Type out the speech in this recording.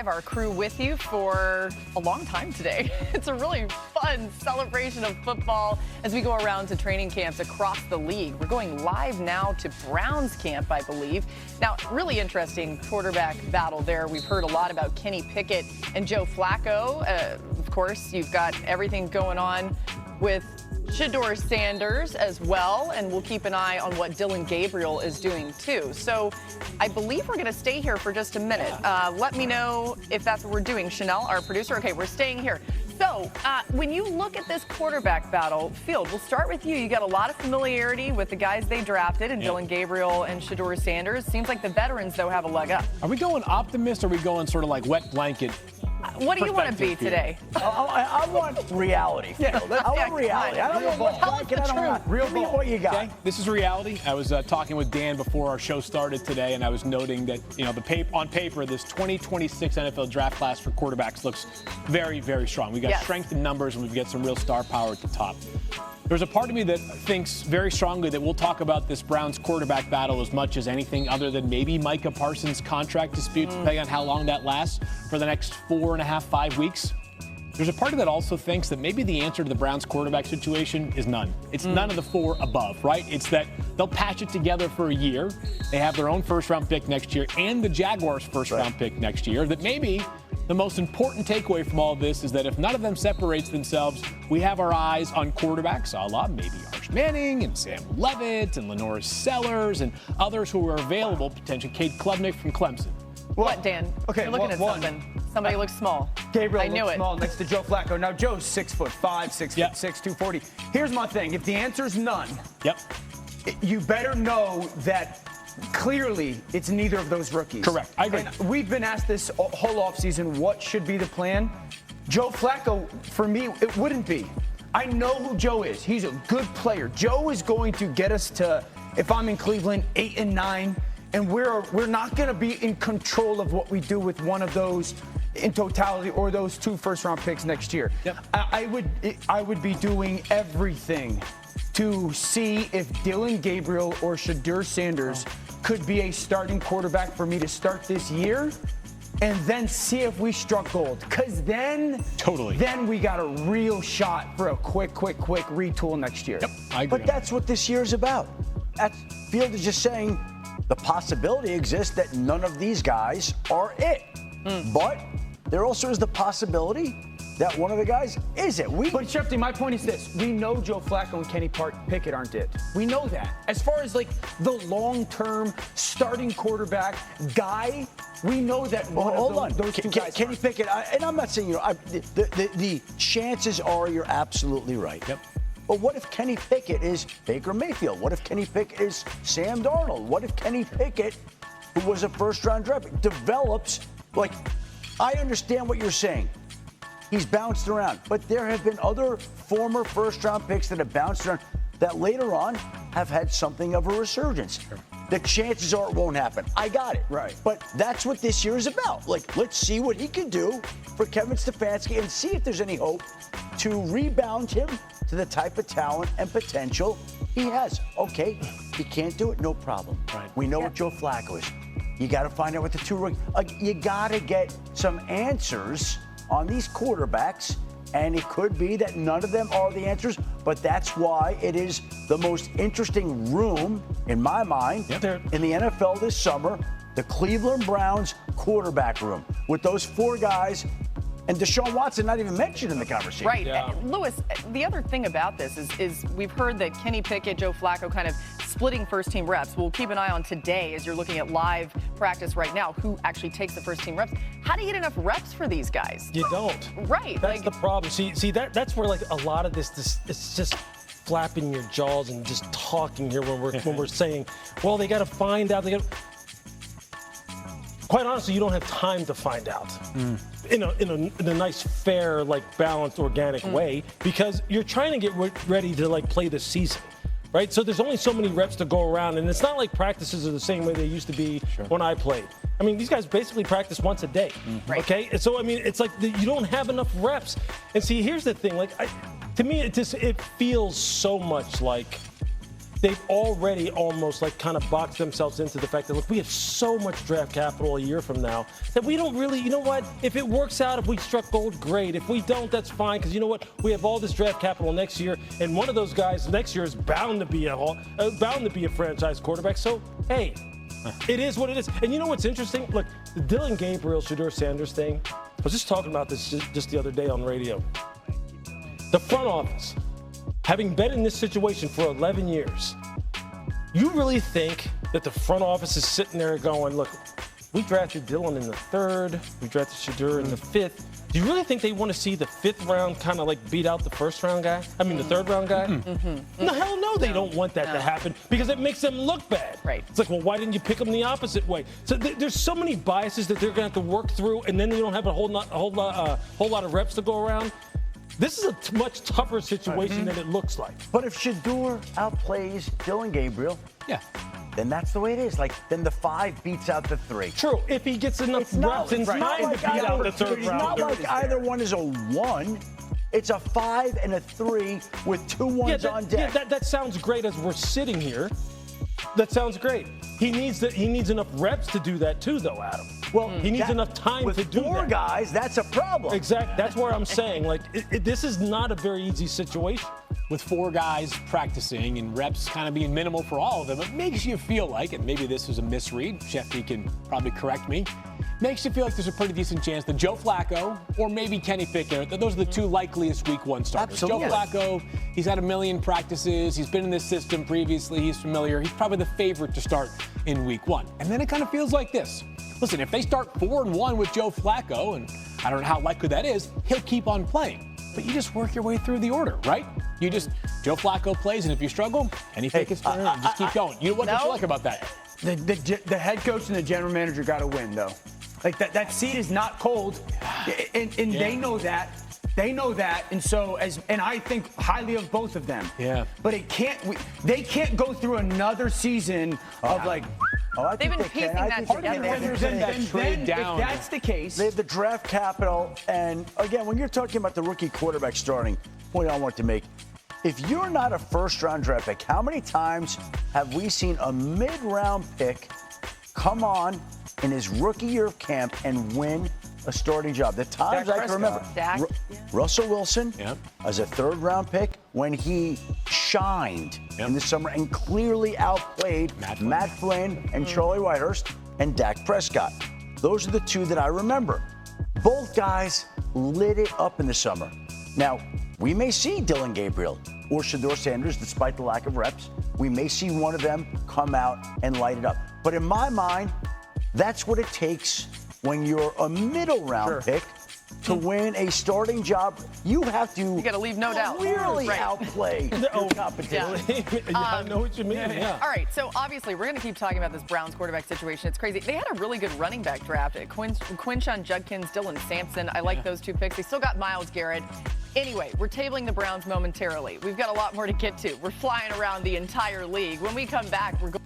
Our crew with you for a long time today. It's a really fun celebration of football as we go around to training camps across the league. We're going live now to Browns camp, I believe. Now, really interesting quarterback battle there. We've heard a lot about Kenny Pickett and Joe Flacco. Of course, you've got everything going on with Shedeur Sanders as well, and we'll keep an eye on what Dylan Gabriel is doing too. So I believe we're going to stay here for just a minute. Let me know if that's what we're doing. Chanel, our producer. Okay, we're staying here. So when you look at this quarterback battle, Field, we'll start with you. You got a lot of familiarity with the guys they drafted, and Dylan Gabriel and Shedeur Sanders. Seems like the veterans, though, have a leg up. Are we going optimist, or are we going sort of like wet blanket? What do you want to be today? I want reality. I want reality. I don't want blanket. I don't want real ball. What you got? Okay, this is reality. I was talking with Dan before our show started today, and I was noting that, you know, on paper, this 2026 NFL draft class for quarterbacks looks very, very strong. We got strength in numbers, and we've got some real star power at the top. There's a part of me that thinks very strongly that we'll talk about this Browns quarterback battle as much as anything other than maybe Micah Parsons' contract dispute, depending on how long that lasts for the next 4.5, 5 weeks. There's a part of that also thinks that maybe the answer to the Browns quarterback situation is none. It's none of the four above, right? It's that they'll patch it together for a year. They have their own first-round pick next year and the Jaguars' first-round pick next year. That maybe the most important takeaway from all of this is that if none of them separates themselves, we have our eyes on quarterbacks, a la maybe Arch Manning and Sam Levitt and Lenore Sellers and others who are available, potentially Cade Klubnik from Clemson. What, Dan? Okay, you're looking at something. Somebody looks small. Gabriel looks small next to Joe Flacco. Now, Joe's 6'5", 6'6", 240. Here's my thing. If the answer's none, you better know that clearly it's neither of those rookies. Correct. I agree. And we've been asked this whole offseason, what should be the plan? Joe Flacco, for me, it wouldn't be. I know who Joe is. He's a good player. Joe is going to get us to, if I'm in Cleveland, 8 and 9. And we're not going to be in control of what we do with one of those in totality or those 2 first-round picks next year. I would be doing everything to see if Dylan Gabriel or Shedeur Sanders could be a starting quarterback for me to start this year, and then see if we struck gold. Because then we got a real shot for a quick retool next year. I agree. But that's what this year is about. Field is just saying the possibility exists that none of these guys are it. But there also is the possibility that one of the guys is it. But Schefter, my point is this. We know Joe Flacco and Kenny Pickett aren't it. We know that. As far as like the long-term starting quarterback guy, we know that those two guys Kenny Pickett, and I'm not saying, the chances are you're absolutely right. But what if Kenny Pickett is Baker Mayfield? What if Kenny Pickett is Sam Darnold? What if Kenny Pickett, who was a first-round draft pick, develops, like, I understand what you're saying. He's bounced around. But there have been other former first-round picks that have bounced around that later on have had something of a resurgence. The chances are it won't happen. I got it. Right. But that's what this year is about. Like, let's see what he can do for Kevin Stefanski and see if there's any hope to rebound him to the type of talent and potential he has. Okay, he can't do it, no problem. We know what Joe Flacco is. You got to find out what the two rookies. You got to get some answers on these quarterbacks, and it could be that none of them are the answers, but that's why it is the most interesting room, in my mind, in the NFL this summer, the Cleveland Browns quarterback room, with those 4 guys. And Deshaun Watson not even mentioned in the conversation. Right. Lewis, the other thing about this is we've heard that Kenny Pickett, Joe Flacco kind of splitting first-team reps. We'll keep an eye on today as you're looking at live practice right now, who actually takes the first-team reps. How do you get enough reps for these guys? You don't. Right. That's the problem. See that's where, like, a lot of this it's just flapping your jaws and just talking here when we're saying, well, they got to find out. Quite honestly, you don't have time to find out in a nice, fair, like, balanced, organic way, because you're trying to get ready to, like, play the season, right? So there's only so many reps to go around, and it's not like practices are the same way they used to be when I played. I mean, these guys basically practice once a day, okay? And so, I mean, it's like you don't have enough reps. And see, here's the thing. Like, to me, it feels so much like they've already almost like kind of boxed themselves into the fact that, look, we have so much draft capital a year from now that we don't really, you know what, if it works out, if we struck gold, great. If we don't, that's fine, because you know what, we have all this draft capital next year, and one of those guys next year is bound to be a franchise quarterback. So, hey, it is what it is. And you know what's interesting? Look, the Dylan Gabriel, Shedeur Sanders thing, I was just talking about this just the other day on radio. The front office, having been in this situation for 11 years, you really think that the front office is sitting there going, look, we drafted Dylan in the 3rd, we drafted Shedeur in the 5th. Do you really think they want to see the 5th round kind of like beat out the 1st round guy? I mean, the 3rd round guy? No, hell no, they don't want that to happen because it makes them look bad. Right. It's like, well, why didn't you pick them the opposite way? So there's so many biases that they're going to have to work through, and then they don't have a whole lot of reps to go around. This is a much tougher situation than it looks like. But if Shedeur outplays Dylan Gabriel, then that's the way it is. Like, then the 5 beats out the 3. True, if he gets enough reps in time to beat out the 3rd round. It's not like either one is a 1. It's a 5 and a 3 with 2 ones on deck. Yeah, that sounds great as we're sitting here. That sounds great. He needs enough reps to do that too, though, Adam. Well, he needs enough time to do that. With 4 guys, that's a problem. Exactly. That's where I'm saying, like, this is not a very easy situation. With 4 guys practicing and reps kind of being minimal for all of them, it makes you feel like, and maybe this is a misread, Schefter can probably correct me, makes you feel like there's a pretty decent chance that Joe Flacco or maybe Kenny Pickett, those are the 2 likeliest week 1 starters. Absolutely. Joe Flacco, he's had a million practices, he's been in this system previously, he's familiar, he's probably the favorite to start in week 1. And then it kind of feels like this. Listen, if they start 4-1 with Joe Flacco, and I don't know how likely that is, he'll keep on playing. But you just work your way through the order, right? Joe Flacco plays, and if you struggle, Kenny Pickett's turn, just keep going. You know what you like about that? The head coach and the general manager got to win, though. Like, that seat is not cold, and they know that. They know that, and I think highly of both of them. Yeah. But they can't go through another season of like. They've been piecing that together. If that's the case, they have the draft capital, and again, when you're talking about the rookie quarterback starting, point I want to make. If you're not a first-round draft pick, how many times have we seen a mid-round pick come on in his rookie year of camp and win a starting job? The times I can remember. Russell Wilson as a 3rd-round pick when he shined in the summer and clearly outplayed Matt Flynn and Charlie Whitehurst and Dak Prescott. Those are the 2 that I remember. Both guys lit it up in the summer. Now, we may see Dylan Gabriel or Shedeur Sanders, despite the lack of reps. We may see one of them come out and light it up. But in my mind, that's what it takes when you're a middle-round pick to win a starting job. You have to. You got to leave no doubt. Clearly outplay your competition. I know what you mean. All right, so obviously we're going to keep talking about this Browns quarterback situation. It's crazy. They had a really good running back draft. Quinshon Judkins, Dylan Sampson. I like those 2 picks. They still got Myles Garrett. Anyway, we're tabling the Browns momentarily. We've got a lot more to get to. We're flying around the entire league. When we come back, we're going